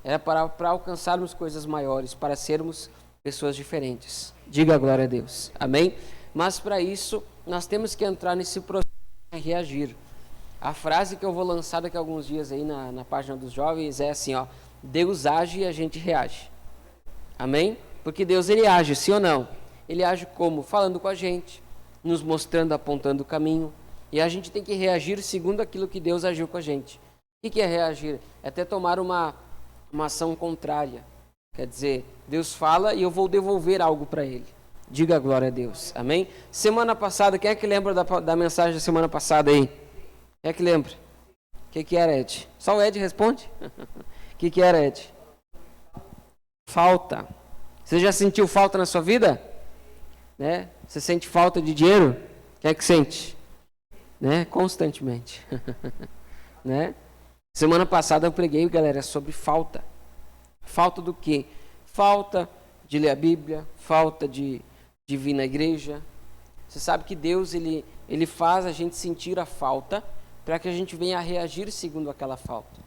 Era para alcançarmos coisas maiores, para sermos pessoas diferentes. Diga a glória a Deus. Amém? Mas para isso, nós temos que entrar nesse processo de reagir. A frase que eu vou lançar daqui a alguns dias aí na página dos jovens é assim, ó: Deus age e a gente reage. Amém? Porque Deus, ele age, sim ou não? Ele age como? Falando com a gente, nos mostrando, apontando o caminho. E a gente tem que reagir segundo aquilo que Deus agiu com a gente. O que é reagir? É até tomar uma ação contrária. Quer dizer, Deus fala e eu vou devolver algo para Ele. Diga a glória a Deus. Amém? Semana passada, quem é que lembra da mensagem da semana passada aí? Quem é que lembra? O que era, Ed? Só o Ed responde? O que era, Ed? Falta. Você já sentiu falta na sua vida? Né? Você sente falta de dinheiro? Quem é que sente? Né? Constantemente. Né? Semana passada eu preguei, galera, sobre falta. Falta do quê? Falta de ler a Bíblia, falta de vir na igreja. Você sabe que Deus, ele faz a gente sentir a falta para que a gente venha a reagir segundo aquela falta.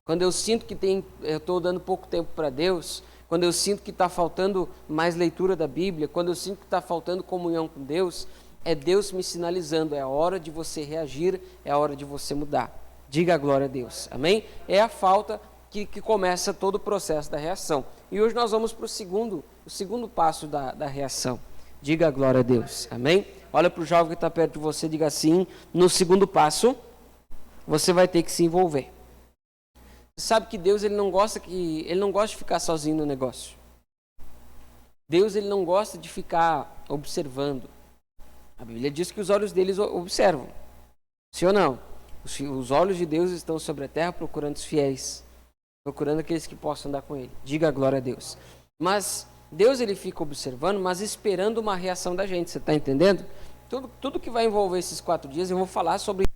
Quando eu sinto que eu estou dando pouco tempo para Deus, quando eu sinto que está faltando mais leitura da Bíblia, quando eu sinto que está faltando comunhão com Deus, é Deus me sinalizando, é a hora de você reagir, é a hora de você mudar. Diga a glória a Deus, amém? É a falta que começa todo o processo da reação. E hoje nós vamos para o segundo passo da reação. Diga a glória a Deus, amém? Olha para o jovem que está perto de você, diga assim: no segundo passo, você vai ter que se envolver. Você sabe que Deus, ele não gosta de ficar sozinho no negócio. Deus, ele não gosta de ficar observando. A Bíblia diz que os olhos deles observam. Sim ou não? Os olhos de Deus estão sobre a terra procurando os fiéis, procurando aqueles que possam andar com Ele. Diga a glória a Deus. Mas Deus, ele fica observando, mas esperando uma reação da gente. Você está entendendo? Tudo que vai envolver esses 4 dias, eu vou falar sobre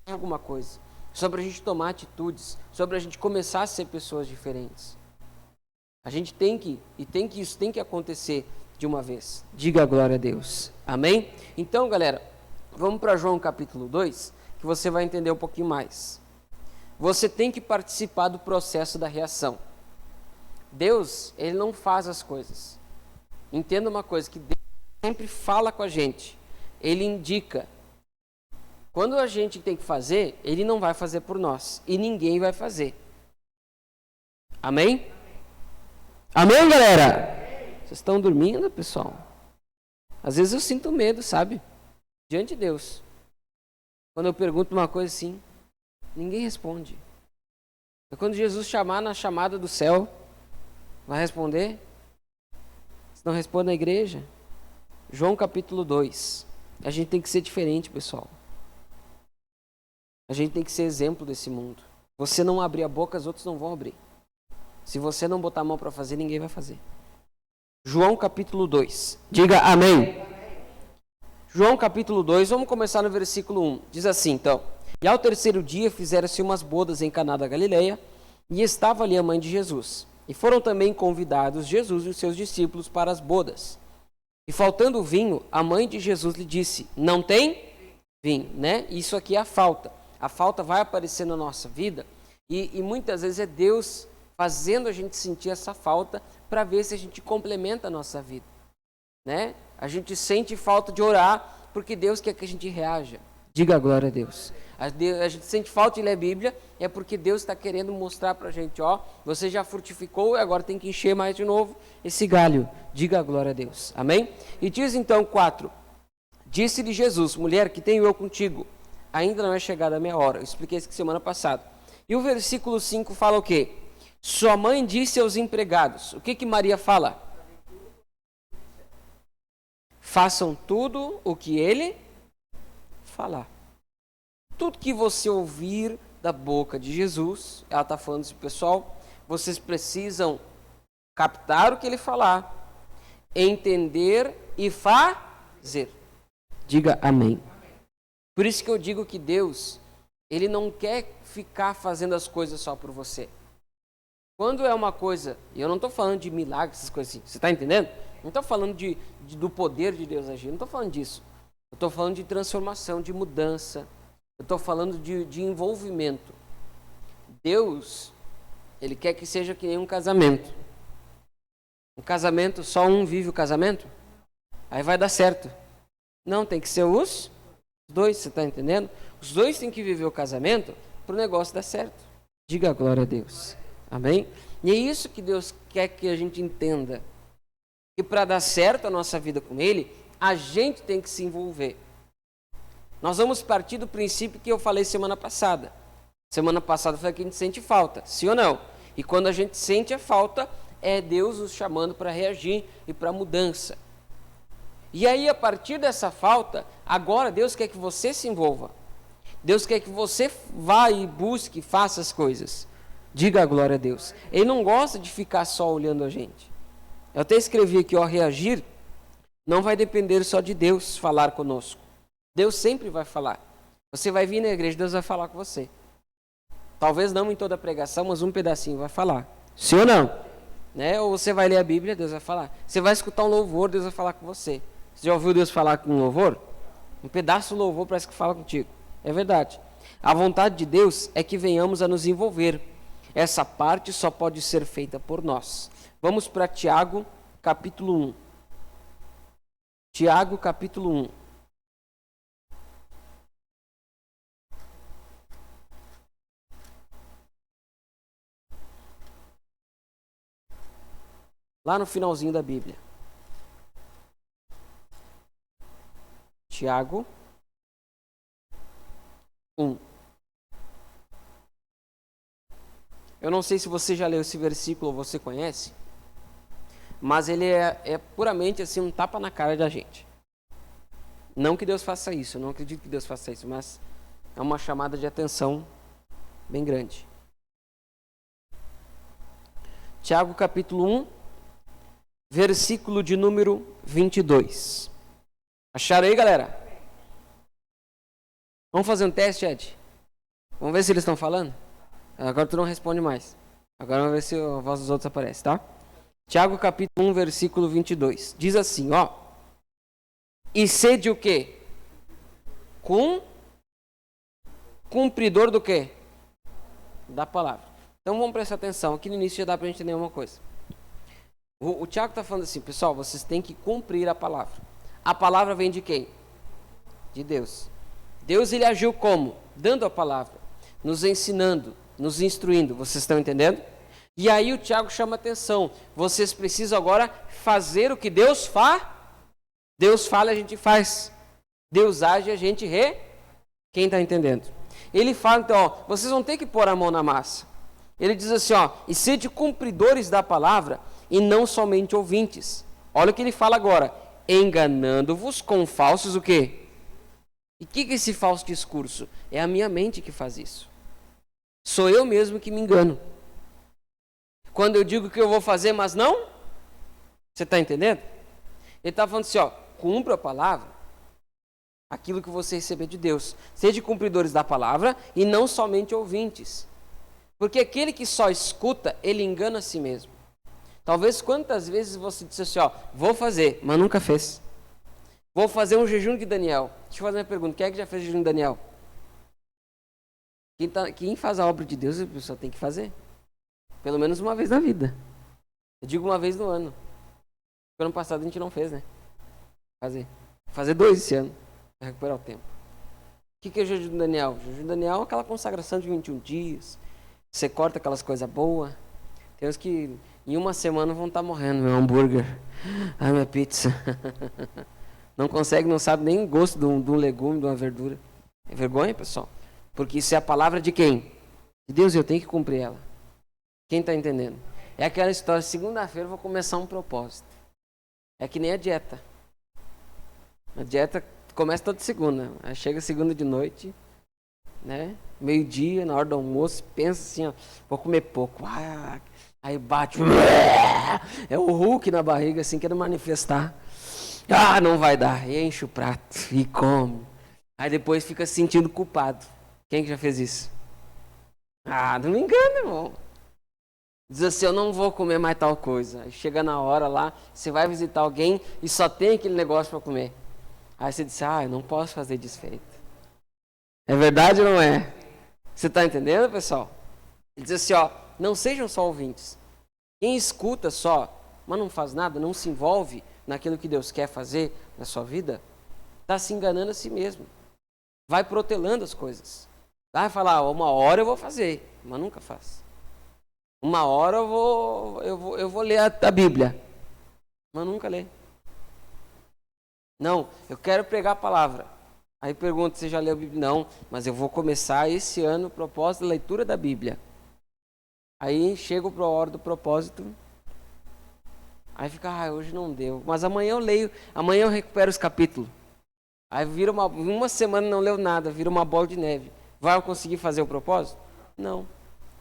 alguma coisa. Sobre a gente tomar atitudes, sobre a gente começar a ser pessoas diferentes. A gente isso tem que acontecer de uma vez. Diga a glória a Deus. Amém? Então, galera, vamos para João capítulo 2, que você vai entender um pouquinho mais. Você tem que participar do processo da reação. Deus, ele não faz as coisas. Entenda uma coisa, que Deus sempre fala com a gente. Ele indica. Quando a gente tem que fazer, ele não vai fazer por nós. E ninguém vai fazer. Amém? Amém, galera? Vocês estão dormindo, pessoal? Às vezes eu sinto medo, sabe? Diante de Deus. Quando eu pergunto uma coisa assim, ninguém responde. E quando Jesus chamar na chamada do céu, vai responder? Se não responde na igreja. João capítulo 2. A gente tem que ser diferente, pessoal. A gente tem que ser exemplo desse mundo. Você não abrir a boca, os outros não vão abrir. Se você não botar a mão para fazer, ninguém vai fazer. João capítulo 2. Diga amém. João capítulo 2, vamos começar no versículo 1. Diz assim, então: E ao terceiro dia fizeram-se umas bodas em Caná da Galileia, e estava ali a mãe de Jesus. E foram também convidados Jesus e os seus discípulos para as bodas. E faltando o vinho, a mãe de Jesus lhe disse: Não tem vinho, né? Isso aqui é a falta. A falta vai aparecer na nossa vida e muitas vezes é Deus fazendo a gente sentir essa falta para ver se a gente complementa a nossa vida, né? A gente sente falta de orar porque Deus quer que a gente reaja. Diga a glória a Deus. A gente sente falta de ler a Bíblia é porque Deus está querendo mostrar para a gente, ó, você já frutificou e agora tem que encher mais de novo esse galho. Diga a glória a Deus. Amém? E diz então 4. Disse-lhe Jesus: Mulher, que tenho eu contigo? Ainda não é chegada a minha hora. Eu expliquei isso semana passada. E o versículo 5 fala o quê? Sua mãe disse aos empregados. O que Maria fala? Façam tudo o que ele falar. Tudo que você ouvir da boca de Jesus, ela está falando isso, pessoal, vocês precisam captar o que ele falar, entender e fazer. Diga amém. Por isso que eu digo que Deus, ele não quer ficar fazendo as coisas só por você. Quando é uma coisa, e eu não estou falando de milagres, essas coisas assim, você está entendendo? Não estou falando do poder de Deus agir, não estou falando disso. Eu estou falando de transformação, de mudança. Eu estou falando de envolvimento. Deus, Ele quer que seja que nem um casamento. Um casamento, só um vive o casamento? Aí vai dar certo. Não, tem que ser os dois, você está entendendo? Os dois têm que viver o casamento para o negócio dar certo. Diga glória a Deus. Amém? E é isso que Deus quer que a gente entenda. Que para dar certo a nossa vida com Ele, a gente tem que se envolver. Nós vamos partir do princípio que eu falei semana passada. Semana passada foi que a gente sente falta, sim ou não? E quando a gente sente a falta, é Deus nos chamando para reagir e para mudança. E aí, a partir dessa falta, agora Deus quer que você se envolva. Deus quer que você vá e busque e faça as coisas. Diga a glória a Deus. Ele não gosta de ficar só olhando a gente. Eu até escrevi aqui, reagir não vai depender só de Deus falar conosco. Deus sempre vai falar. Você vai vir na igreja, Deus vai falar com você. Talvez não em toda a pregação, mas um pedacinho vai falar. Sim ou não? Né? Ou você vai ler a Bíblia, Deus vai falar. Você vai escutar um louvor, Deus vai falar com você. Você já ouviu Deus falar com um louvor? Um pedaço do louvor parece que fala contigo. É verdade. A vontade de Deus é que venhamos a nos envolver. Essa parte só pode ser feita por nós. Vamos para Tiago, capítulo 1. Tiago, capítulo 1. Lá no finalzinho da Bíblia. Tiago 1. Eu não sei se você já leu esse versículo ou você conhece, mas ele é puramente assim um tapa na cara da gente. Não que Deus faça isso, eu não acredito que Deus faça isso, mas é uma chamada de atenção bem grande. Tiago capítulo 1, versículo de número 22. Acharam aí, galera? Vamos fazer um teste, Ed? Vamos ver se eles estão falando? Agora tu não responde mais. Agora vamos ver se a voz dos outros aparece, tá? Tiago capítulo 1, versículo 22. Diz assim, E sede o quê? Cumpridor do quê? Da palavra. Então vamos prestar atenção. Aqui no início já dá pra gente entender uma coisa. O Tiago está falando assim, pessoal, vocês têm que cumprir a palavra. A palavra vem de quem? De Deus. Deus, ele agiu como? Dando a palavra, nos ensinando, nos instruindo. Vocês estão entendendo? E aí o Tiago chama atenção. Vocês precisam agora fazer o que Deus faz. Deus fala, a gente faz. Deus age, a gente Quem está entendendo? Ele fala, então, vocês vão ter que pôr a mão na massa. Ele diz assim, e sede cumpridores da palavra e não somente ouvintes. Olha o que ele fala agora. Enganando-vos com falsos o quê? E o que é esse falso discurso? É a minha mente que faz isso. Sou eu mesmo que me engano. Quando eu digo que eu vou fazer, mas não? Você está entendendo? Ele está falando assim, cumpra a palavra, aquilo que você receber de Deus. Sede cumpridores da palavra e não somente ouvintes. Porque aquele que só escuta, ele engana a si mesmo. Talvez quantas vezes você disse assim, vou fazer, mas nunca fez. Vou fazer um jejum de Daniel. Deixa eu fazer uma pergunta, quem é que já fez jejum de Daniel? Quem faz a obra de Deus, a pessoa tem que fazer. Pelo menos uma vez na vida. Eu digo uma vez no ano. Ano passado a gente não fez, né? Fazer 2 esse ano, para recuperar o tempo. O que é o jejum de Daniel? O jejum de Daniel é aquela consagração de 21 dias. Você corta aquelas coisas boas. Tem uns que em uma semana vão estar morrendo. Meu hambúrguer, minha pizza. Não consegue, não sabe nem o gosto de um legume, de uma verdura. É vergonha, pessoal. Porque isso é a palavra de quem? De Deus, eu tenho que cumprir ela. Quem está entendendo? É aquela história, segunda-feira eu vou começar um propósito. É que nem a dieta. A dieta começa toda segunda. Aí chega segunda de noite, né? Meio-dia, na hora do almoço, pensa assim, vou comer pouco. Aí bate. É o Hulk na barriga, assim, querendo manifestar. Não vai dar. E enche o prato e come. Aí depois fica se sentindo culpado. Quem que já fez isso? Não me engana, irmão. Diz assim, eu não vou comer mais tal coisa. Aí chega na hora lá, você vai visitar alguém e só tem aquele negócio para comer. Aí você diz, eu não posso fazer desfeito. É verdade ou não é? Você está entendendo, pessoal? Ele diz assim, não sejam só ouvintes. Quem escuta só, mas não faz nada, não se envolve naquilo que Deus quer fazer na sua vida, está se enganando a si mesmo. Vai protelando as coisas. Vai falar, uma hora eu vou fazer, mas nunca faz. Uma hora eu vou ler a Bíblia, mas nunca lê. Não, eu quero pregar a palavra. Aí pergunta, você já leu a Bíblia? Não, mas eu vou começar esse ano o propósito da leitura da Bíblia. Aí chego para a hora do propósito, aí fica, hoje não deu. Mas amanhã eu leio, amanhã eu recupero os capítulos. Aí vira uma semana não leu nada, vira uma bola de neve. Vai eu conseguir fazer o propósito? Não.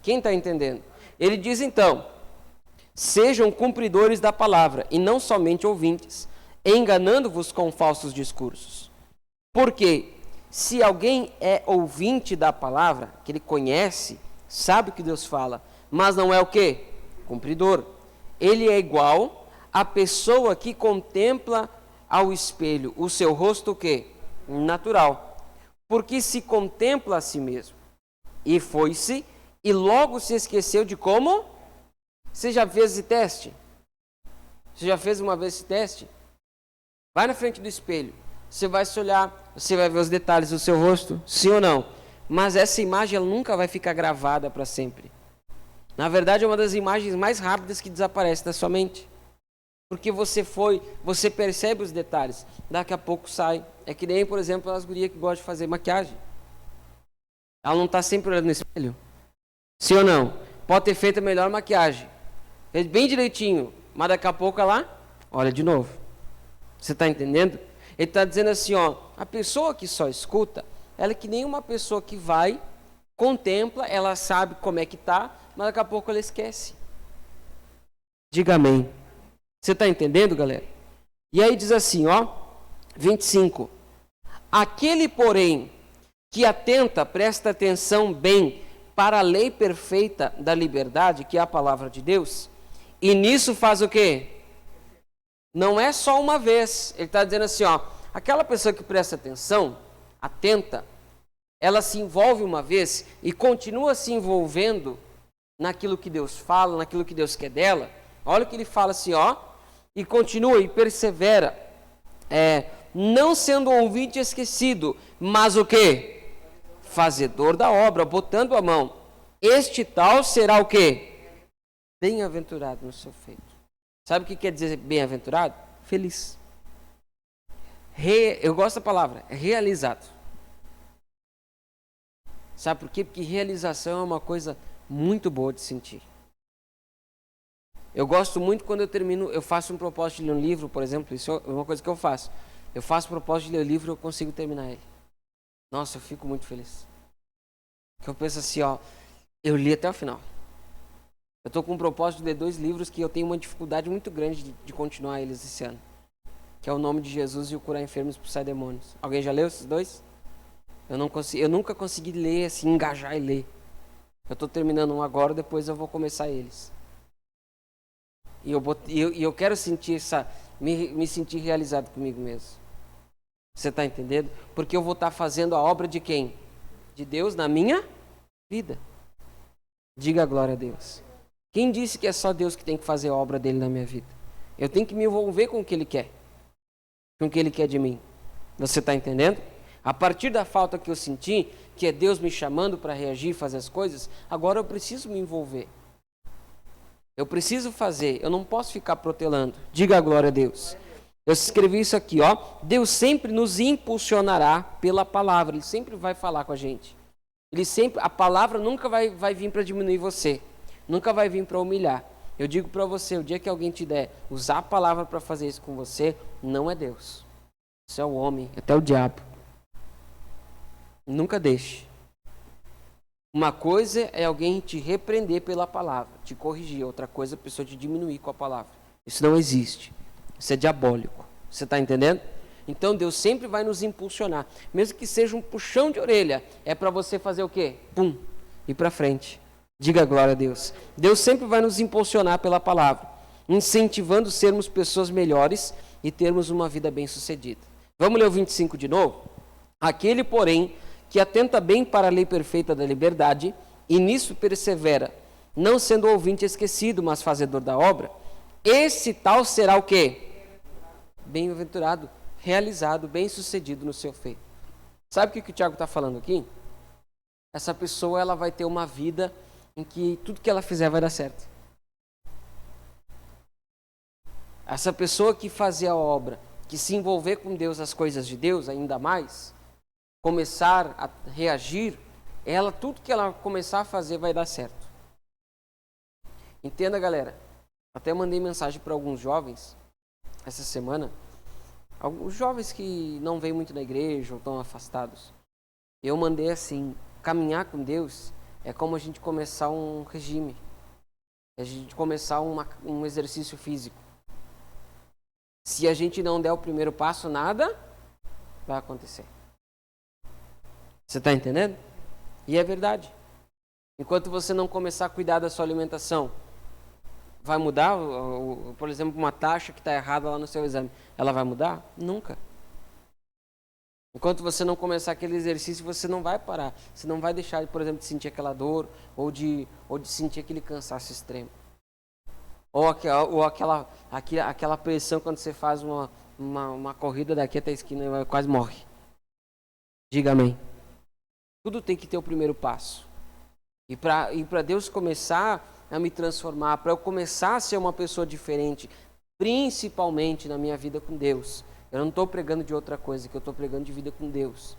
Quem está entendendo? Ele diz então, sejam cumpridores da palavra e não somente ouvintes, enganando-vos com falsos discursos. Porque se alguém é ouvinte da palavra, que ele conhece, sabe o que Deus fala, mas não é o quê? Cumpridor. Ele é igual à pessoa que contempla ao espelho o seu rosto o quê? Natural. Porque se contempla a si mesmo. E foi-se, e logo se esqueceu de como? Você já fez esse teste? Você já fez uma vez esse teste? Vai na frente do espelho. Você vai se olhar, você vai ver os detalhes do seu rosto, sim ou não? Mas essa imagem ela nunca vai ficar gravada para sempre. Na verdade, é uma das imagens mais rápidas que desaparece da sua mente. Porque você percebe os detalhes. Daqui a pouco sai. É que nem, por exemplo, as gurias que gostam de fazer maquiagem. Ela não está sempre olhando no espelho. Sim ou não? Pode ter feito a melhor maquiagem. Fez bem direitinho. Mas daqui a pouco ela olha de novo. Você está entendendo? Ele está dizendo assim, a pessoa que só escuta, ela é que nem uma pessoa que vai, contempla, ela sabe como é que está, mas daqui a pouco ela esquece. Diga amém. Você está entendendo, galera? E aí diz assim, 25. Aquele, porém, que atenta, presta atenção bem para a lei perfeita da liberdade, que é a palavra de Deus, e nisso faz o quê? Não é só uma vez. Ele está dizendo assim, aquela pessoa que presta atenção, atenta, ela se envolve uma vez e continua se envolvendo naquilo que Deus fala, naquilo que Deus quer dela. Olha o que ele fala assim, e continua e persevera, não sendo ouvinte esquecido, mas o quê? Fazedor da obra, botando a mão. Este tal será o quê? Bem-aventurado no seu feito. Sabe o que quer dizer bem-aventurado? Feliz. Eu gosto da palavra, realizado. Sabe por quê? Porque realização é uma coisa muito boa de sentir. Eu gosto muito quando eu faço um propósito de ler um livro, por exemplo, isso é uma coisa que eu faço. Eu faço o propósito de ler o livro e eu consigo terminar ele. Nossa, eu fico muito feliz. Porque eu penso assim, eu li até o final. Eu estou com um propósito de ler 2 livros que eu tenho uma dificuldade muito grande de continuar eles esse ano. Que é O Nome de Jesus e O Curar Enfermos e Expulsar Demônios. Alguém já leu esses 2? Eu nunca consegui ler, assim, engajar e ler. Eu estou terminando um agora, depois eu vou começar eles. E eu quero sentir me sentir realizado comigo mesmo. Você está entendendo? Porque eu vou estar fazendo a obra de quem? De Deus na minha vida. Diga a glória a Deus. Quem disse que é só Deus que tem que fazer a obra dele na minha vida? Eu tenho que me envolver com o que ele quer. Com o que ele quer de mim. Você está entendendo? A partir da falta que eu senti, que é Deus me chamando para reagir e fazer as coisas, agora eu preciso me envolver. Eu preciso fazer, eu não posso ficar protelando. Diga a glória a Deus. Eu escrevi isso aqui, Deus sempre nos impulsionará pela palavra. Ele sempre vai falar com a gente. A palavra nunca vai vir para diminuir você. Nunca vai vir para humilhar. Eu digo para você, o dia que alguém te der usar a palavra para fazer isso com você, não é Deus. Isso é o homem, até o diabo. Nunca deixe. Uma coisa é alguém te repreender pela palavra, te corrigir. Outra coisa é a pessoa te diminuir com a palavra. Isso não existe. Isso é diabólico. Você está entendendo? Então Deus sempre vai nos impulsionar. Mesmo que seja um puxão de orelha, é para você fazer o quê? Pum, ir para frente. Diga glória a Deus. Deus sempre vai nos impulsionar pela palavra, incentivando a sermos pessoas melhores e termos uma vida bem-sucedida. Vamos ler o 25 de novo? Aquele, porém, que atenta bem para a lei perfeita da liberdade e nisso persevera, não sendo ouvinte esquecido, mas fazedor da obra, esse tal será o quê? Bem-aventurado, realizado, bem-sucedido no seu feito. Sabe o que o Tiago está falando aqui? Essa pessoa ela vai ter uma vida em que tudo que ela fizer vai dar certo. Essa pessoa que fazia a obra, que se envolver com Deus, as coisas de Deus ainda mais, começar a reagir, tudo que ela começar a fazer vai dar certo. Entenda, galera. Até mandei mensagem para alguns jovens essa semana. Alguns jovens que não vêm muito na igreja ou estão afastados. Eu mandei assim, caminhar com Deus é como a gente começar um regime. É a gente começar um exercício físico. Se a gente não der o primeiro passo, nada vai acontecer. Você está entendendo? E é verdade. Enquanto você não começar a cuidar da sua alimentação, vai mudar? Por exemplo, uma taxa que está errada lá no seu exame, ela vai mudar? Nunca. Enquanto você não começar aquele exercício, você não vai parar. Você não vai deixar, por exemplo, de sentir aquela dor ou de sentir aquele cansaço extremo. Ou aquela pressão quando você faz uma corrida daqui até a esquina e quase morre. Diga amém. Tudo tem que ter o primeiro passo. E para Deus começar a me transformar, para eu começar a ser uma pessoa diferente, principalmente na minha vida com Deus. Eu não estou pregando de outra coisa, que eu estou pregando de vida com Deus.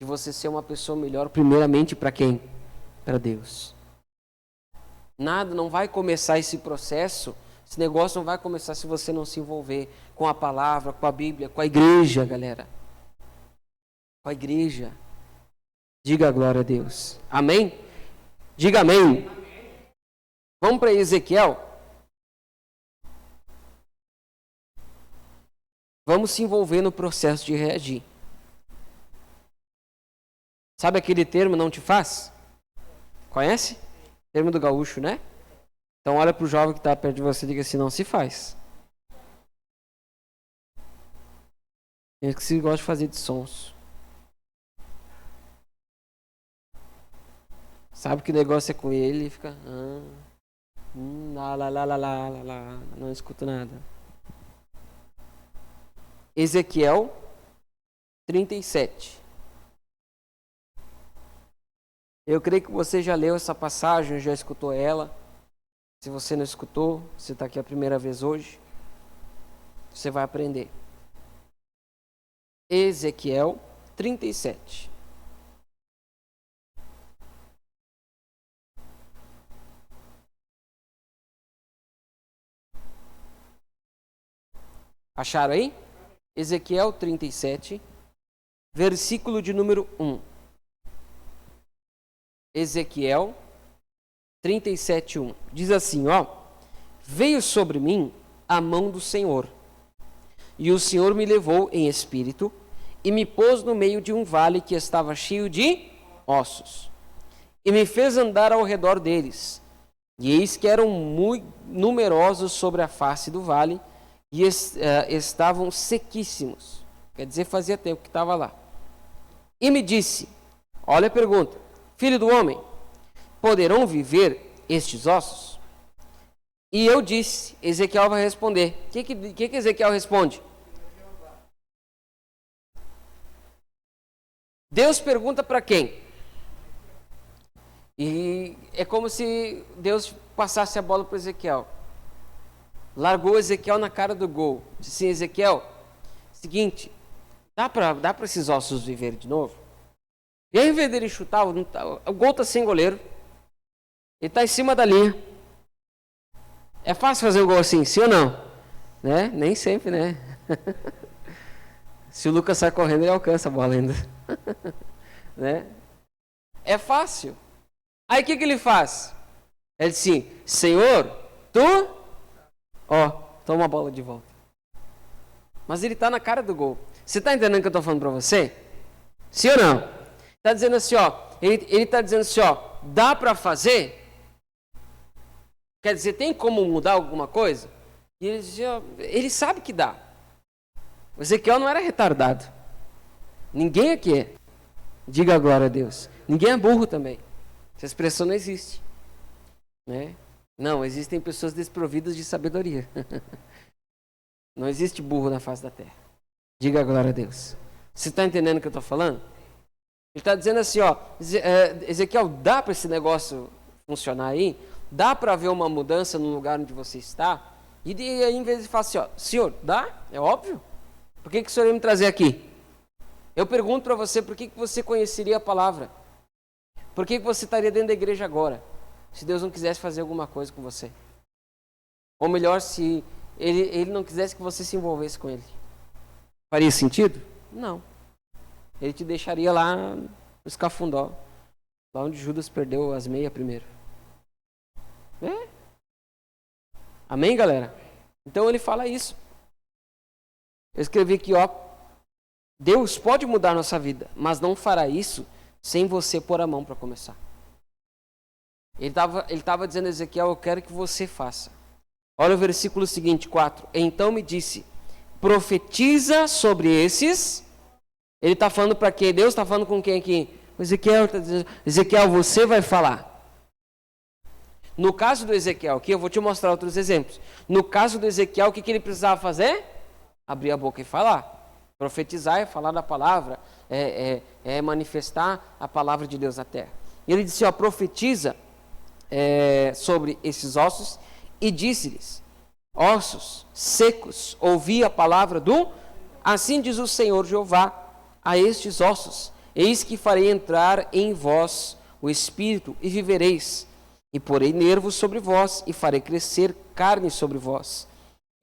De você ser uma pessoa melhor, primeiramente para quem? Para Deus. Nada, não vai começar esse processo, esse negócio não vai começar se você não se envolver com a palavra, com a Bíblia, com a igreja, galera. Com a igreja. Diga a glória a Deus. Amém? Diga amém. Vamos para Ezequiel. Vamos se envolver no processo de reagir. Sabe aquele termo não te faz? Conhece? Termo do gaúcho, né? Então olha para o jovem que está perto de você e diga assim, não se faz. Tem gente que se gosta de fazer de sons. Sabe que o negócio é com ele e fica... não escuto nada. Ezequiel 37. Eu creio que você já leu essa passagem, já escutou ela. Se você não escutou, você está aqui a primeira vez hoje, você vai aprender. Ezequiel 37. Acharam aí? Ezequiel 37, versículo de número 1. Ezequiel 37, 1. Diz assim, veio sobre mim a mão do Senhor, e o Senhor me levou em espírito, e me pôs no meio de um vale que estava cheio de ossos, e me fez andar ao redor deles, e eis que eram muito numerosos sobre a face do vale, e estavam sequíssimos. Quer dizer, fazia tempo que estava lá. E me disse, olha a pergunta, filho do homem, poderão viver estes ossos? E eu disse, Ezequiel vai responder. O que Ezequiel responde? Deus pergunta para quem? E é como se Deus passasse a bola para Ezequiel. Largou Ezequiel na cara do gol. Disse assim, Ezequiel, seguinte, dá para esses ossos viver de novo? E aí, ao invés dele chutar, o gol está sem goleiro. Ele está em cima da linha. É fácil fazer um gol assim, sim ou não? Né? Nem sempre, né? Se o Lucas sai correndo, ele alcança a bola ainda. Né? É fácil. Aí o que ele faz? Ele diz assim, Senhor, tu... toma a bola de volta. Mas ele está na cara do gol. Você está entendendo o que eu estou falando para você? Sim ou não? Está dizendo assim, ele está dizendo assim, dá para fazer? Quer dizer, tem como mudar alguma coisa? E ele dizia, ele sabe que dá. O Ezequiel não era retardado. Ninguém aqui é. Diga a glória a Deus. Ninguém é burro também. Essa expressão não existe. né? Não, existem pessoas desprovidas de sabedoria. Não existe burro na face da terra. Diga glória a Deus. Você está entendendo o que eu estou falando? Ele está dizendo assim, ó, Ezequiel, dá para esse negócio funcionar aí? Dá para haver uma mudança no lugar onde você está? E aí, em vez de falar assim, ó, senhor, dá? É óbvio. Por que o senhor ia me trazer aqui? Eu pergunto para você, por que você conheceria a palavra? Por que você estaria dentro da igreja agora? Se Deus não quisesse fazer alguma coisa com você. Ou melhor, se ele não quisesse que você se envolvesse com ele. Faria sentido? Não. Ele te deixaria lá no escafundó. Lá onde Judas perdeu as meias primeiro. É? Amém, galera? Então ele fala isso. Eu escrevi aqui, ó. Deus pode mudar nossa vida, mas não fará isso sem você pôr a mão para começar. Ele estava dizendo a Ezequiel, eu quero que você faça. Olha o versículo seguinte, 4. Então me disse, profetiza sobre esses. Ele está falando para quem? Deus está falando com quem aqui? O Ezequiel está dizendo, Ezequiel, você vai falar. No caso do Ezequiel, aqui eu vou te mostrar outros exemplos. No caso do Ezequiel, o que ele precisava fazer? Abrir a boca e falar. Profetizar é falar da palavra, é manifestar a palavra de Deus na terra. E ele disse, ó, profetiza sobre esses ossos e disse-lhes, ossos secos, ouvi a palavra assim diz o Senhor Jeová a estes ossos, eis que farei entrar em vós o espírito e vivereis, e porei nervos sobre vós e farei crescer carne sobre vós,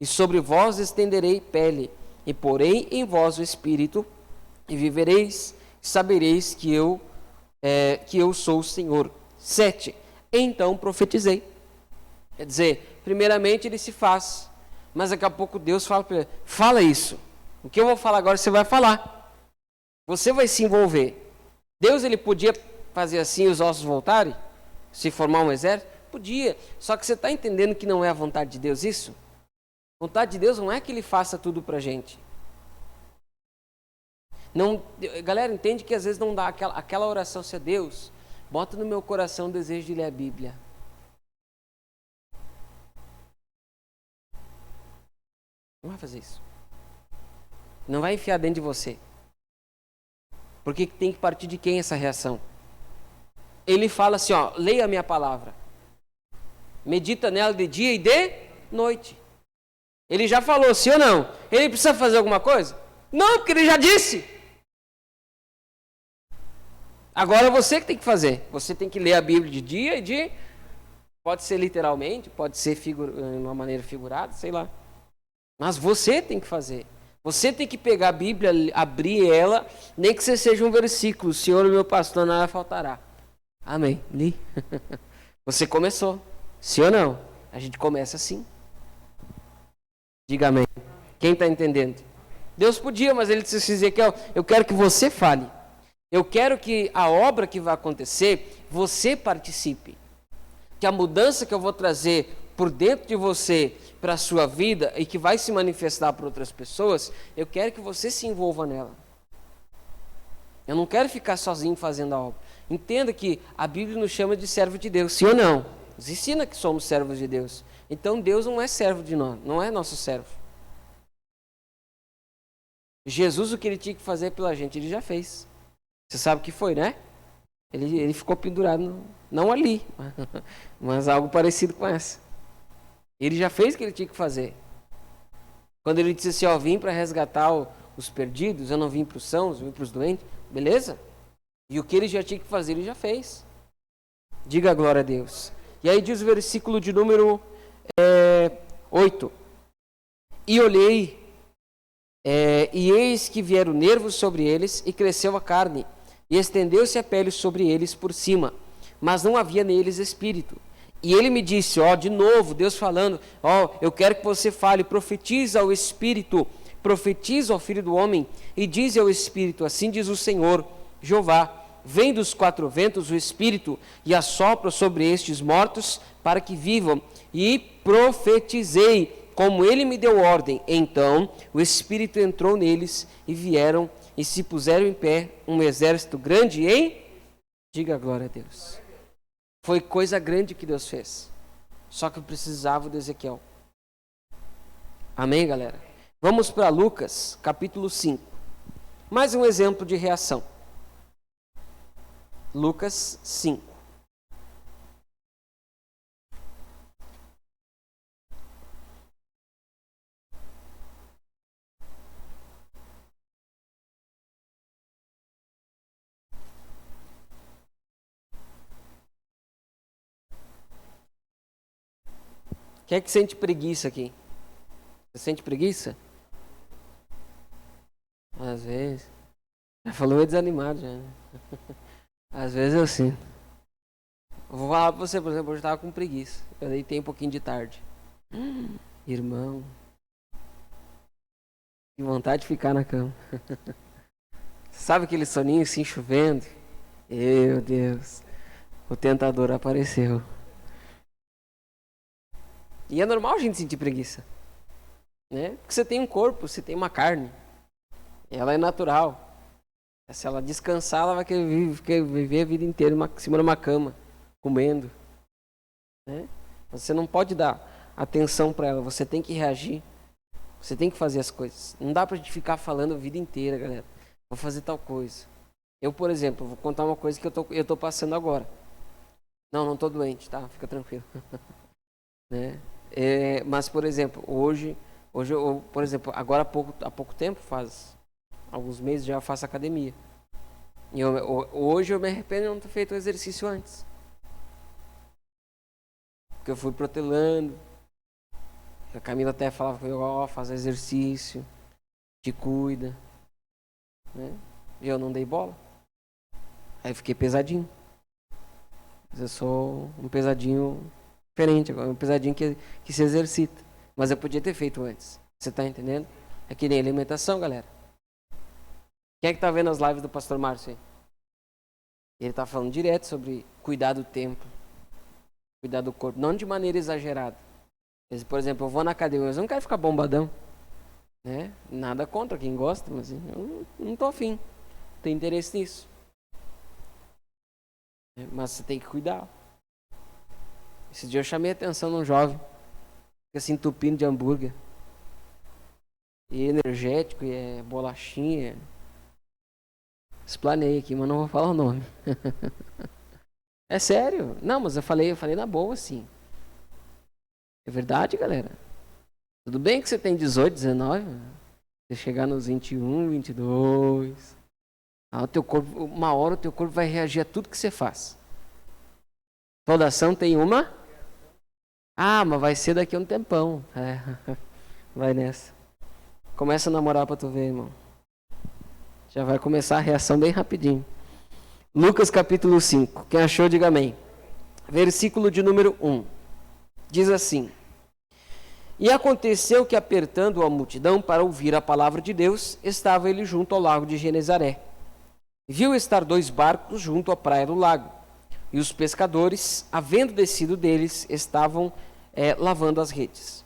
e sobre vós estenderei pele, e porei em vós o espírito e vivereis, e sabereis que eu sou o Senhor. 7. Então profetizei. Quer dizer, primeiramente ele se faz, mas daqui a pouco Deus fala para ele, fala isso. O que eu vou falar agora você vai falar. Você vai se envolver. Deus, ele podia fazer assim os ossos voltarem? Se formar um exército? Podia. Só que você está entendendo que não é a vontade de Deus isso? A vontade de Deus não é que ele faça tudo para a gente. Não, galera, entende que às vezes não dá aquela oração, se é Deus, bota no meu coração o desejo de ler a Bíblia. Não vai fazer isso. Não vai enfiar dentro de você. Porque tem que partir de quem essa reação? Ele fala assim, ó, leia a minha palavra. Medita nela de dia e de noite. Ele já falou, sim ou não? Ele precisa fazer alguma coisa? Não, porque ele já disse. Agora você que tem que fazer. Você tem que ler a Bíblia de dia e de... Pode ser literalmente, pode ser de uma maneira figurada, sei lá. Mas você tem que fazer. Você tem que pegar a Bíblia, abrir ela, nem que você seja um versículo. Senhor, meu pastor, nada faltará. Amém. Li. Você começou. Sim ou não? A gente começa assim. Diga amém. Quem está entendendo? Deus podia, mas ele disse assim, Ezequiel, eu quero que você fale. Eu quero que a obra que vai acontecer, você participe. Que a mudança que eu vou trazer por dentro de você, para a sua vida, e que vai se manifestar para outras pessoas, eu quero que você se envolva nela. Eu não quero ficar sozinho fazendo a obra. Entenda que a Bíblia nos chama de servo de Deus, sim ou não? Nos ensina que somos servos de Deus. Então Deus não é servo de nós, não é nosso servo. Jesus, o que ele tinha que fazer pela gente, ele já fez. Você sabe o que foi, né? Ele ficou pendurado, não ali, mas algo parecido com essa. Ele já fez o que ele tinha que fazer. Quando ele disse assim, ó, vim para resgatar os perdidos, eu não vim para os sãos, eu vim para os doentes, beleza? E o que ele já tinha que fazer, ele já fez. Diga a glória a Deus. E aí diz o versículo de número 8. E olhei, e eis que vieram nervos sobre eles, e cresceu a carne, e estendeu-se a pele sobre eles por cima, mas não havia neles espírito. E ele me disse, ó, de novo, Deus falando, ó, eu quero que você fale, profetiza ao Espírito, profetiza ao Filho do Homem, e diz ao Espírito, assim diz o Senhor, Jeová, vem dos quatro ventos o Espírito, e assopra sobre estes mortos, para que vivam. E profetizei, como ele me deu ordem. Então o Espírito entrou neles, e vieram, e se puseram em pé, um exército grande em... Diga glória a Deus. Foi coisa grande que Deus fez. Só que precisava de Ezequiel. Amém, galera? Vamos para Lucas, capítulo 5. Mais um exemplo de reação. Lucas 5. Quem é que sente preguiça aqui? Você sente preguiça? Às vezes. Já falou desanimado já. Às vezes eu sinto. Eu vou falar pra você, por exemplo, hoje eu tava com preguiça. Eu deitei um pouquinho de tarde. Irmão. Que vontade de ficar na cama. Sabe aquele soninho assim chovendo? Meu Deus. O tentador apareceu. E é normal a gente sentir preguiça, né? Porque você tem um corpo, você tem uma carne. Ela é natural. Se ela descansar, ela vai querer viver a vida inteira em cima de uma cama, comendo, né? Você não pode dar atenção para ela, você tem que reagir. Você tem que fazer as coisas. Não dá pra gente ficar falando a vida inteira, galera. Vou fazer tal coisa. Eu, por exemplo, vou contar uma coisa que eu tô passando agora. Não tô doente, tá? Fica tranquilo. Né? Mas, por exemplo, hoje eu, por exemplo, agora há pouco tempo, faz alguns meses já faço academia. E hoje eu me arrependo de não ter feito o exercício antes. Porque eu fui protelando. A Camila até falava que faz exercício, te cuida, né? E eu não dei bola. Aí fiquei pesadinho. Mas eu sou um pesadinho diferente agora, um pesadinho que se exercita. Mas eu podia ter feito antes. Você tá entendendo? É que nem alimentação, galera. Quem é que tá vendo as lives do pastor Márcio aí? Ele tá falando direto sobre cuidar do tempo, cuidar do corpo, não de maneira exagerada. Por exemplo, eu vou na academia, mas eu não quero ficar bombadão, né? Nada contra quem gosta, mas eu não tô afim, não tenho interesse nisso. Mas você tem que cuidar. Esse dia eu chamei a atenção de um jovem, fica se entupindo de hambúrguer, e energético, e é bolachinha. Explanei aqui, mas não vou falar o nome. É sério? Não, mas eu falei na boa, assim. É verdade, galera. Tudo bem que você tem 18, 19, você chegar nos 21, 22, o teu corpo, uma hora o teu corpo vai reagir a tudo que você faz. Toda ação tem uma? Mas vai ser daqui a um tempão. Vai nessa. Começa a namorar pra tu ver, irmão. Já vai começar a reação bem rapidinho. Lucas capítulo 5. Quem achou, diga amém. Versículo de número 1. Diz assim: E aconteceu que, apertando a multidão para ouvir a palavra de Deus, estava ele junto ao lago de Genezaré. Viu estar 2 barcos junto à praia do lago, e os pescadores, havendo descido deles, estavam lavando as redes.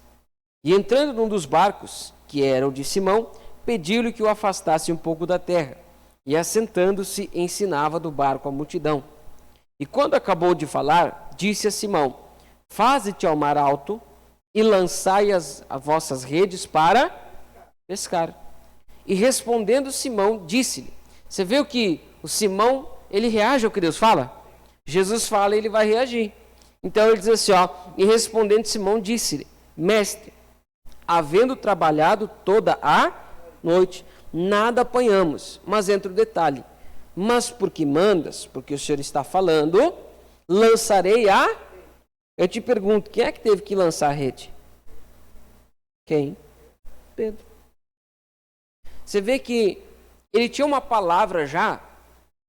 E entrando num dos barcos, que era o de Simão, pediu-lhe que o afastasse um pouco da terra, e assentando-se, ensinava do barco a multidão. E quando acabou de falar, disse a Simão: Faze-te ao mar alto e lançai as vossas redes para pescar. E respondendo Simão, disse-lhe: Você vê o que o Simão, ele reage ao que Deus fala? Jesus fala e ele vai reagir. Então ele diz assim, e respondendo Simão, disse-lhe: Mestre, havendo trabalhado toda a noite, nada apanhamos. Mas entra o detalhe: mas porque mandas, porque o Senhor está falando, lançarei a... Eu te pergunto, quem é que teve que lançar a rede? Quem? Pedro. Você vê que ele tinha uma palavra já,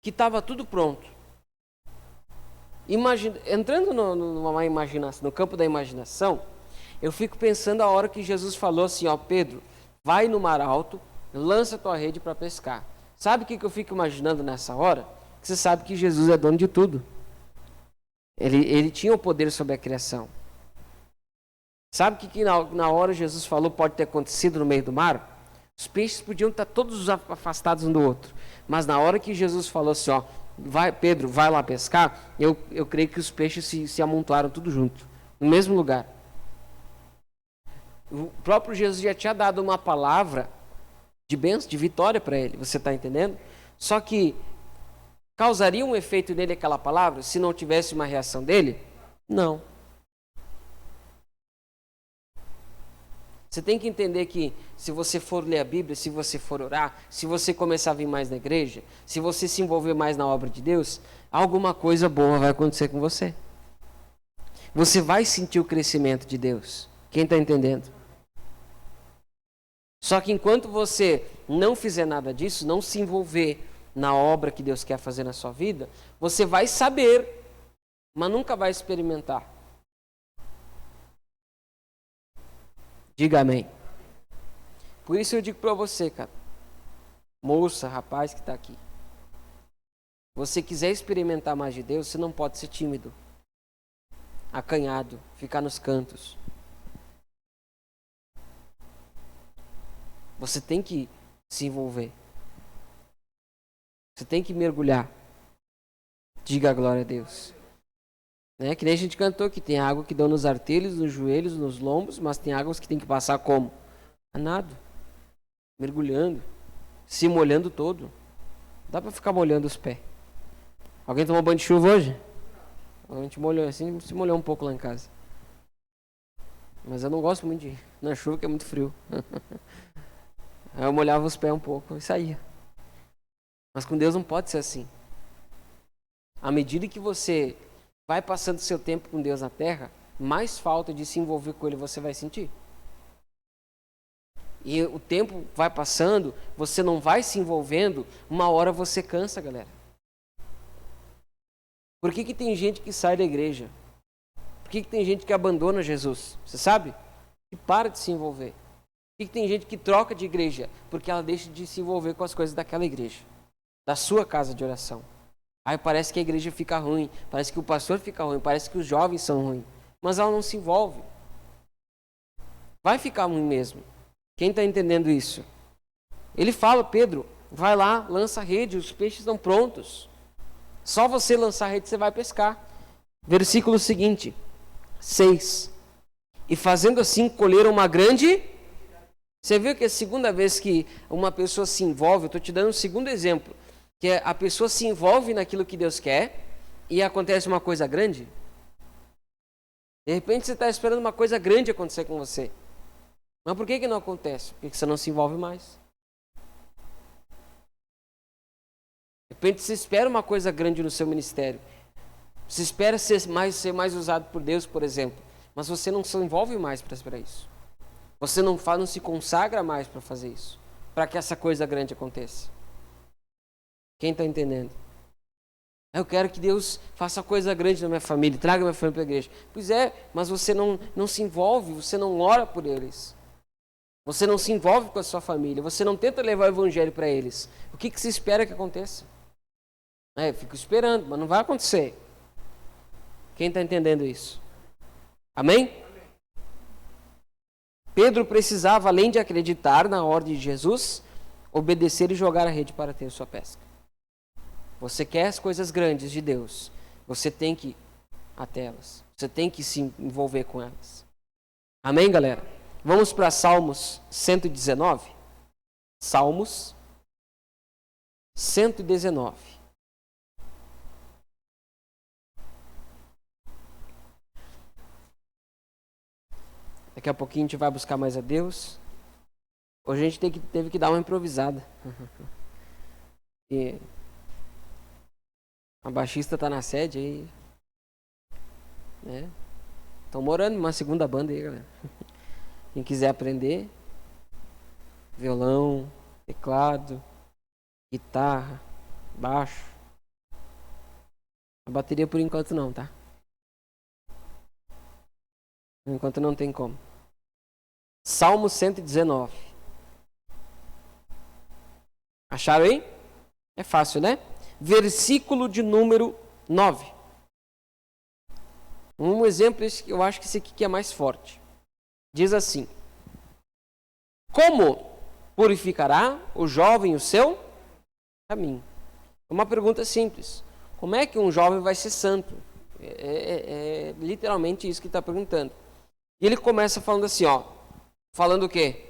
que estava tudo pronto. Entrando numa imaginação, no campo da imaginação, eu fico pensando a hora que Jesus falou assim, Pedro, vai no mar alto, lança tua rede para pescar. Sabe o que eu fico imaginando nessa hora? Que você sabe que Jesus é dono de tudo. Ele tinha o poder sobre a criação. Sabe o que na hora Jesus falou pode ter acontecido no meio do mar? Os peixes podiam estar todos afastados um do outro. Mas na hora que Jesus falou assim, Pedro, vai lá pescar, eu creio que os peixes se amontoaram tudo junto no mesmo lugar. O próprio Jesus já tinha dado uma palavra de bênção, de vitória para ele, você está entendendo? Só que causaria um efeito nele aquela palavra se não tivesse uma reação dele? Não. Você tem que entender que se você for ler a Bíblia, se você for orar, se você começar a vir mais na igreja, se você se envolver mais na obra de Deus, alguma coisa boa vai acontecer com você. Você vai sentir o crescimento de Deus. Quem está entendendo? Só que enquanto você não fizer nada disso, não se envolver na obra que Deus quer fazer na sua vida, você vai saber, mas nunca vai experimentar. Diga amém. Por isso eu digo para você, cara, moça, rapaz que está aqui, se você quiser experimentar mais de Deus, você não pode ser tímido, acanhado, ficar nos cantos. Você tem que se envolver. Você tem que mergulhar. Diga a glória a Deus. Né? Que nem a gente cantou que tem água que dão nos artelhos, nos joelhos, nos lombos, mas tem águas que tem que passar como? A nado. Mergulhando. Se molhando todo. Dá para ficar molhando os pés. Alguém tomou banho de chuva hoje? A gente molhou assim, se molhou um pouco lá em casa. Mas eu não gosto muito de ir na chuva, que é muito frio. Aí eu molhava os pés um pouco e saía. Mas com Deus não pode ser assim. À medida que você vai passando seu tempo com Deus na terra, mais falta de se envolver com Ele você vai sentir. E o tempo vai passando, você não vai se envolvendo, uma hora você cansa, galera. Por que tem gente que sai da igreja? Por que tem gente que abandona Jesus? Você sabe? E para de se envolver. Por que tem gente que troca de igreja? Porque ela deixa de se envolver com as coisas daquela igreja, da sua casa de oração. Aí parece que a igreja fica ruim, parece que o pastor fica ruim, parece que os jovens são ruins. Mas ela não se envolve. Vai ficar ruim mesmo. Quem está entendendo isso? Ele fala, Pedro, vai lá, lança a rede, os peixes estão prontos. Só você lançar a rede, você vai pescar. Versículo seguinte, 6. E fazendo assim, colheram uma grande... Você viu que é a segunda vez que uma pessoa se envolve, eu estou te dando um segundo exemplo, que é a pessoa se envolve naquilo que Deus quer e acontece uma coisa grande. De repente você está esperando uma coisa grande acontecer com você. Mas por que não acontece? Porque você não se envolve mais. De repente você espera uma coisa grande no seu ministério. Você espera ser mais usado por Deus, por exemplo. Mas você não se envolve mais para esperar isso. Você não se consagra mais para fazer isso. Para que essa coisa grande aconteça. Quem está entendendo? Eu quero que Deus faça coisa grande na minha família. Traga minha família para a igreja. Pois é, mas você não se envolve. Você não ora por eles. Você não se envolve com a sua família. Você não tenta levar o evangelho para eles. O que se espera que aconteça? Eu fico esperando, mas não vai acontecer. Quem está entendendo isso? Amém? Pedro precisava, além de acreditar na ordem de Jesus, obedecer e jogar a rede para ter sua pesca. Você quer as coisas grandes de Deus, você tem que ir até elas. Você tem que se envolver com elas. Amém, galera? Vamos para Salmos 119. Salmos 119. Daqui a pouquinho a gente vai buscar mais a Deus. Hoje a gente teve que dar uma improvisada. E a baixista tá na sede aí. Né? Estão morando uma segunda banda aí, galera. Quem quiser aprender. Violão, teclado, guitarra, baixo. A bateria por enquanto não, tá? Por enquanto não tem como. Salmo 119. Acharam aí? É fácil, né? Versículo de número 9. Um exemplo, eu acho que esse aqui que é mais forte. Diz assim: como purificará o jovem o seu caminho? Uma pergunta simples. Como é que um jovem vai ser santo? É literalmente isso que está perguntando. E ele começa falando assim, ó. Falando o quê?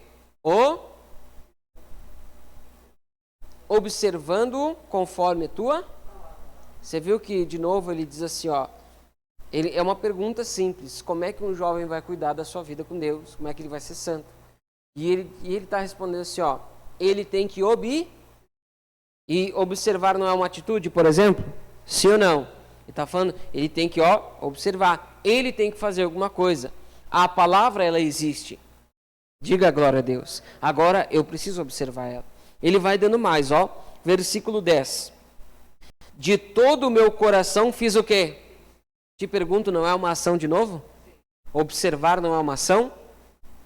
Observando conforme tua. Você viu que, de novo, ele diz assim, ó. É uma pergunta simples. Como é que um jovem vai cuidar da sua vida com Deus? Como é que ele vai ser santo? E ele está respondendo assim, ó. Ele tem que e observar não é uma atitude, por exemplo? Sim ou não? Ele está falando, ele tem que observar. Ele tem que fazer alguma coisa. A palavra, ela existe. Diga a glória a Deus. Agora, eu preciso observar ela. Ele vai dando mais, versículo 10. De todo o meu coração fiz o quê? Te pergunto, não é uma ação de novo? Observar não é uma ação?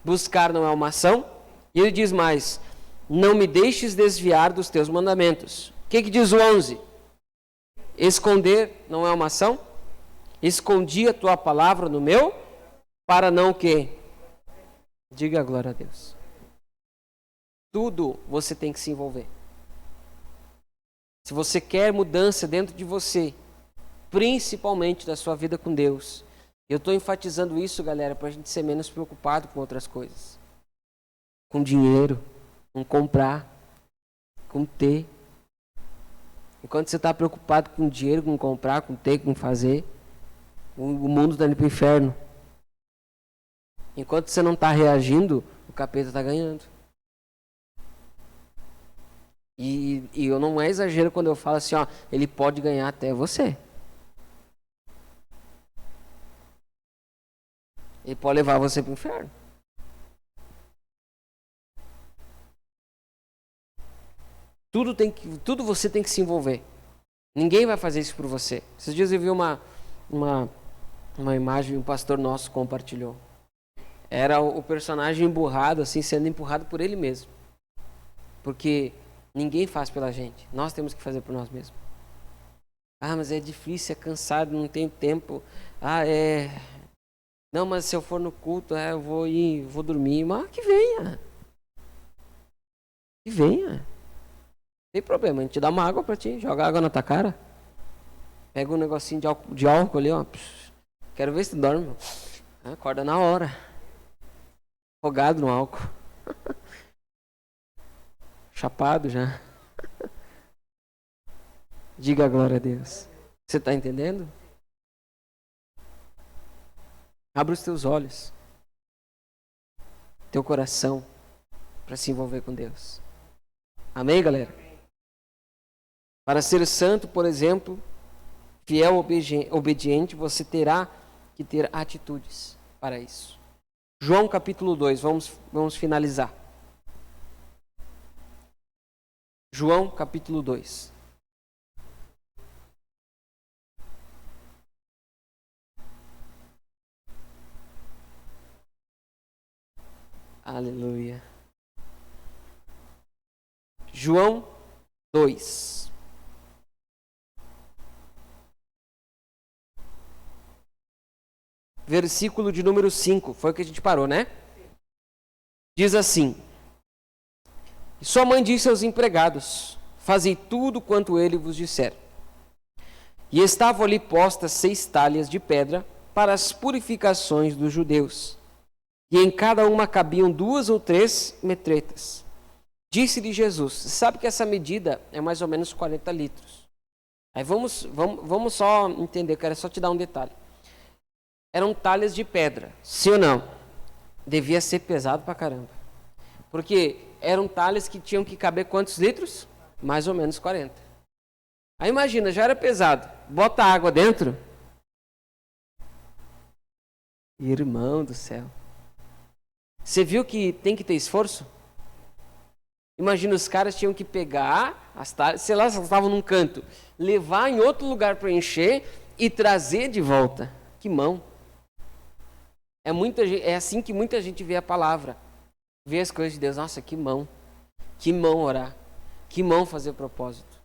Buscar não é uma ação? E ele diz mais, não me deixes desviar dos teus mandamentos. O que diz o 11? Esconder não é uma ação? Escondi a tua palavra no meu, para não o quê? Diga a glória a Deus. Tudo você tem que se envolver. Se você quer mudança dentro de você, principalmente da sua vida com Deus, eu estou enfatizando isso, galera, para a gente ser menos preocupado com outras coisas. Com dinheiro, com comprar, com ter. Enquanto você está preocupado com dinheiro, com comprar, com ter, com fazer, o mundo está indo para o inferno. Enquanto você não está reagindo, o capeta está ganhando. E eu não é exagero quando eu falo assim, ele pode ganhar até você. Ele pode levar você para o inferno. Tudo você tem que se envolver. Ninguém vai fazer isso por você. Esses dias eu vi uma imagem que um pastor nosso compartilhou. Era o personagem emburrado, assim, sendo empurrado por ele mesmo. Porque ninguém faz pela gente. Nós temos que fazer por nós mesmos. Mas é difícil, é cansado, não tenho tempo. Não, mas se eu for no culto, eu vou dormir. Mas que venha. Que venha. Não tem problema, a gente dá uma água pra ti, joga água na tua cara. Pega um negocinho de álcool ali, Quero ver se tu dorme. Acorda na hora. Afogado no álcool. Chapado já. Diga a glória a Deus. Você está entendendo? Abra os teus olhos, teu coração, para se envolver com Deus. Amém, galera? Para ser santo, por exemplo, fiel, obediente, você terá que ter atitudes para isso. João capítulo 2, vamos finalizar. João capítulo 2. Aleluia. João 2. Versículo de número 5. Foi o que a gente parou, né? Diz assim: e sua mãe disse aos empregados: fazei tudo quanto ele vos disser. E estavam ali postas 6 talhas de pedra para as purificações dos judeus. E em cada uma cabiam 2 ou 3 metretas. Disse-lhe Jesus: sabe que essa medida é mais ou menos 40 litros. Aí vamos só entender, eu quero só te dar um detalhe. Eram talhas de pedra, sim ou não? Devia ser pesado pra caramba. Porque eram talhas que tinham que caber quantos litros? Mais ou menos 40. Aí imagina, já era pesado. Bota água dentro. Irmão do céu. Você viu que tem que ter esforço? Imagina, os caras tinham que pegar as talhas, sei lá, elas estavam num canto, levar em outro lugar para encher e trazer de volta. Que mão. É assim que muita gente vê a palavra. Vê as coisas de Deus. Nossa, que mão. Que mão orar. Que mão fazer propósito.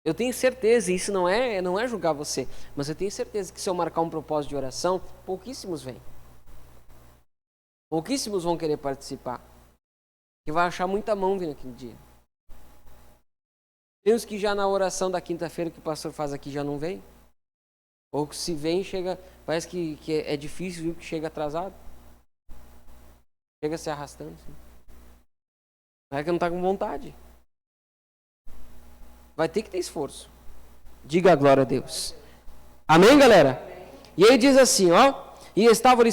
Eu tenho certeza, isso não é julgar você, mas eu tenho certeza que se eu marcar um propósito de oração, pouquíssimos vêm. Pouquíssimos vão querer participar. E vai achar muita mão vindo naquele dia. Tem uns que já na oração da quinta-feira que o pastor faz aqui já não vem. Ou que se vem, chega, parece que é difícil, viu, que chega atrasado. Chega se arrastando. Assim. Mas é que não está com vontade. Vai ter que ter esforço. Diga a glória a Deus. Amém, galera? E aí diz assim, ó. E estavam-lhe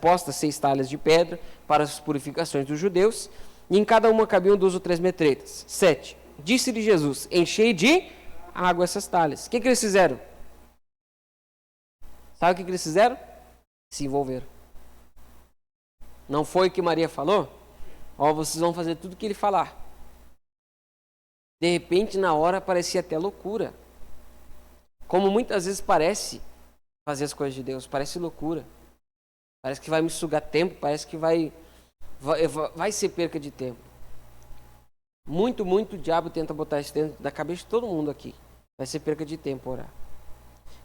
postas 6 talhas de pedra para as purificações dos judeus, e em cada uma cabiam 2 ou 3 metretas. 7. Disse-lhe Jesus, enchei de água essas talhas. O que eles fizeram? Sabe o que eles fizeram? Se envolveram. Não foi o que Maria falou? Ó, vocês vão fazer tudo o que ele falar. De repente, na hora, parecia até loucura. Como muitas vezes parece fazer as coisas de Deus. Parece loucura. Parece que vai me sugar tempo. Parece que vai ser perca de tempo. Muito o diabo tenta botar isso dentro da cabeça de todo mundo aqui. Vai ser perca de tempo orar.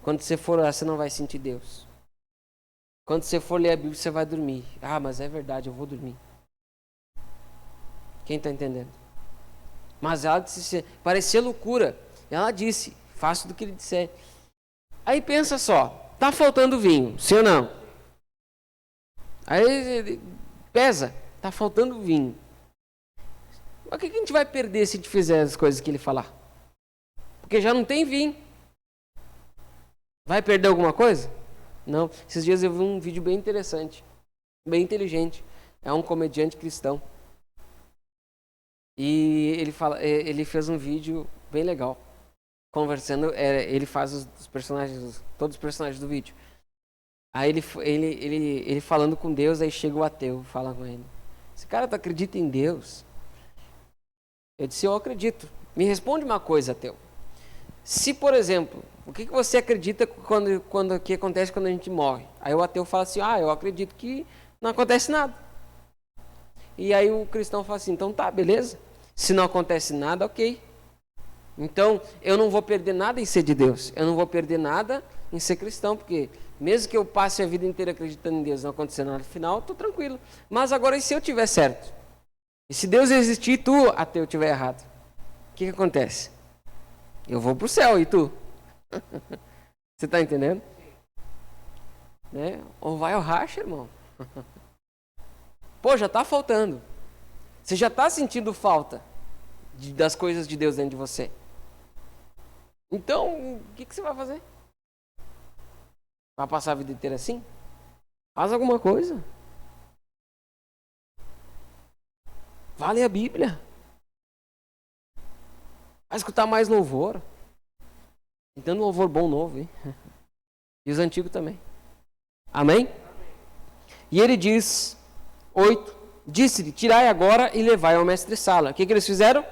Quando você for orar, você não vai sentir Deus. Quando você for ler a Bíblia, você vai dormir. Ah, mas é verdade, eu vou dormir. Quem está entendendo? Mas ela disse, parecia loucura. Ela disse, faço do que ele disser. Aí pensa só, tá faltando vinho, sim ou não? Aí pesa, tá faltando vinho. Mas o que a gente vai perder se a gente fizer as coisas que ele falar? Porque já não tem vinho. Vai perder alguma coisa? Não. Esses dias eu vi um vídeo bem interessante, bem inteligente. É um comediante cristão. E ele fez um vídeo bem legal. Conversando, ele faz os personagens, todos os personagens do vídeo. Aí ele falando com Deus, aí chega o ateu, fala com ele. Esse cara, tu acredita em Deus? Eu disse, eu acredito. Me responde uma coisa, ateu. Se, por exemplo, o que você acredita que acontece quando a gente morre? Aí o ateu fala assim, eu acredito que não acontece nada. E aí o cristão fala assim, então tá, beleza. Se não acontece nada, ok. Então, eu não vou perder nada em ser de Deus. Eu não vou perder nada em ser cristão, porque mesmo que eu passe a vida inteira acreditando em Deus e não acontecer nada no final, estou tranquilo. Mas agora, e se eu tiver certo? E se Deus existir e tu, ateu, tiver errado? O que acontece? Eu vou pro céu, e tu? Você está entendendo? Né? Ou vai ao racha, irmão? Pô, já está faltando. Você já está sentindo falta das coisas de Deus dentro de você. Então, o que você vai fazer? Vai passar a vida inteira assim? Faz alguma coisa. Vai ler a Bíblia. Vai escutar mais louvor. Então, louvor bom novo, hein? E os antigos também. Amém? E ele diz, 8, disse-lhe, tirai agora e levai ao mestre-sala. O que eles fizeram?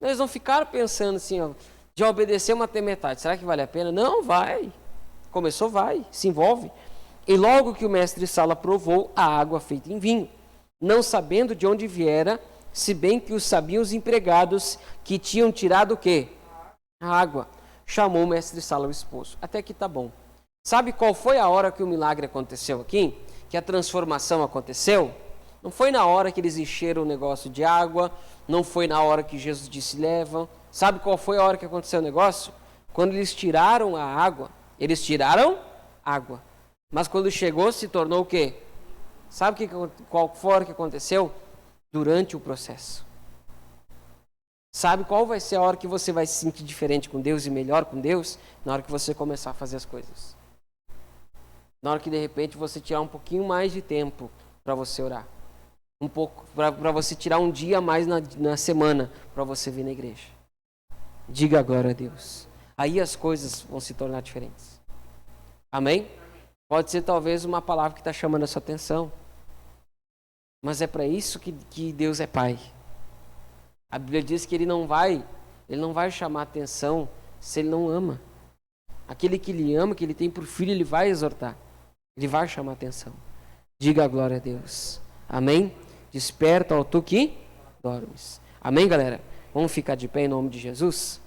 Eles não ficaram pensando assim, ó, de obedecer uma até metade. Será que vale a pena? Não, vai. Começou, vai. Se envolve. E logo que o mestre-sala provou a água feita em vinho, não sabendo de onde viera, se bem que os sabiam os empregados que tinham tirado o quê? A água. Chamou o mestre-sala o esposo. Até aqui tá bom. Sabe qual foi a hora que o milagre aconteceu aqui? Que a transformação aconteceu? Não foi na hora que eles encheram o negócio de água, não foi na hora que Jesus disse levam. Sabe qual foi a hora que aconteceu o negócio? Quando eles tiraram a água. Eles tiraram água. Mas quando chegou, se tornou o quê? Sabe qual foi a hora que aconteceu? Durante o processo. Sabe qual vai ser a hora que você vai se sentir diferente com Deus e melhor com Deus? Na hora que você começar a fazer as coisas. Na hora que de repente você tirar um pouquinho mais de tempo para você orar. Um pouco, para você tirar um dia a mais na semana para você vir na igreja. Diga agora a Deus. Aí as coisas vão se tornar diferentes. Amém? Pode ser talvez uma palavra que está chamando a sua atenção. Mas é para isso que Deus é Pai. A Bíblia diz que Ele não vai chamar atenção se Ele não ama. Aquele que Ele ama, que Ele tem por filho, Ele vai exortar. Ele vai chamar atenção. Diga a glória a Deus. Amém? Desperta, ó tu que dormes. Amém, galera? Vamos ficar de pé em nome de Jesus?